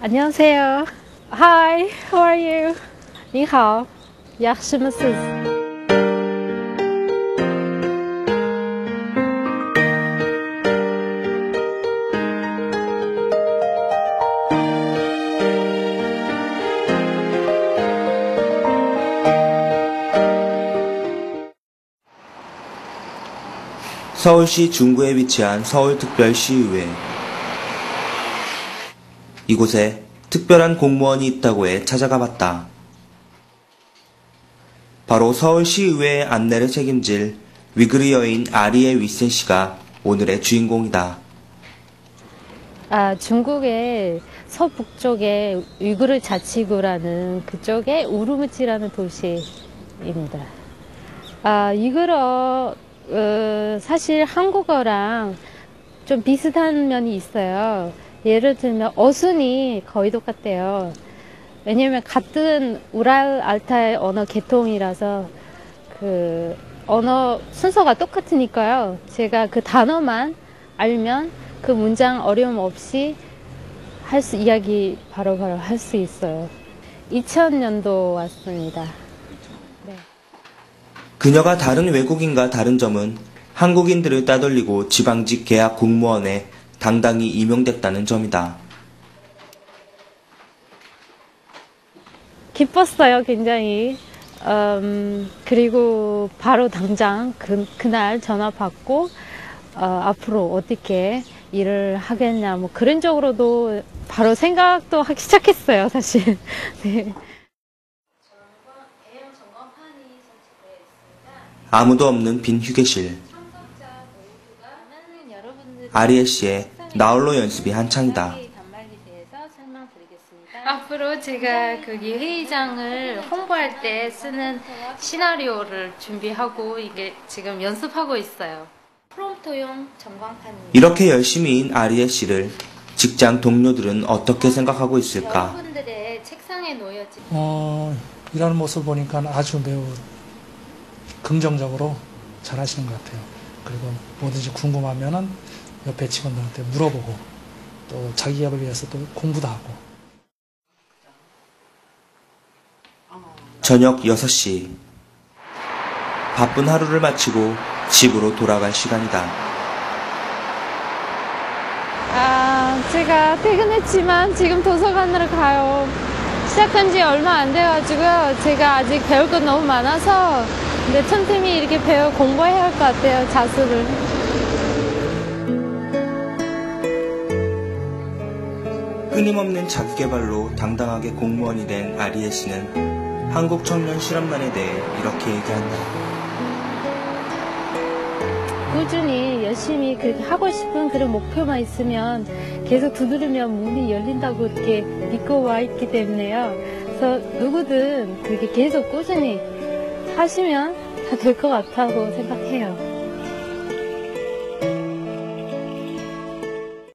안녕하세요. Hi, how are you? 你好, yaxshimisiz? 서울시 중구에 위치한 서울특별시의회. 이곳에 특별한 공무원이 있다고 해 찾아가 봤다. 바로 서울시의회의 안내를 책임질 위그르 여인 아리에 위센 씨가 오늘의 주인공이다. 중국의 서북쪽에 위그르 자치구라는 그쪽에 우르무치라는 도시입니다. 위그르 사실 한국어랑 좀 비슷한 면이 있어요. 예를 들면 어순이 거의 똑같대요. 왜냐면 같은 우랄 알타이 언어 계통이라서 그 언어 순서가 똑같으니까요. 제가 그 단어만 알면 그 문장 어려움 없이 이야기 바로바로 할 수 있어요. 2000년도 왔습니다. 네. 그녀가 다른 외국인과 다른 점은 한국인들을 따돌리고 지방직 계약 공무원에 당당히 임용됐다는 점이다. 기뻤어요, 굉장히. 그리고 바로 당장 그날 전화 받고 앞으로 어떻게 일을 하겠냐, 뭐 그런 쪽으로도 바로 생각도 하기 시작했어요, 사실. 네. 아무도 없는 빈 휴게실. 아리에 씨의 나홀로 연습이 한창이다. 앞으로 제가 거기 회의장을 홍보할 때 쓰는 시나리오를 준비하고 이게 지금 연습하고 있어요. 프롬프터용 전광판입니다. 이렇게 열심히인 아리에 씨를 직장 동료들은 어떻게 생각하고 있을까? 여러분들의 책상에 놓여진 일하는 모습을 보니까 아주 매우 긍정적으로 잘 하시는 것 같아요. 그리고 뭐든지 궁금하면은 옆에 직원들한테 물어보고 또 자기 기업을 위해서 또 공부도 하고. 저녁 6시. 바쁜 하루를 마치고 집으로 돌아갈 시간이다. 제가 퇴근했지만 지금 도서관으로 가요. 시작한 지 얼마 안 돼가지고 제가 아직 배울 건 너무 많아서 근데 틈틈이 이렇게 공부해야 할 것 같아요, 자수를. 끊임없는 자기개발로 당당하게 공무원이 된 아리에 씨는 한국 청년 실업난에 대해 이렇게 얘기한다. 꾸준히 열심히 그렇게 하고 싶은 그런 목표만 있으면 계속 두드리면 문이 열린다고 이렇게 믿고 와 있기 때문에요. 그래서 누구든 그렇게 계속 꾸준히 하시면 다 될 것 같다고 생각해요.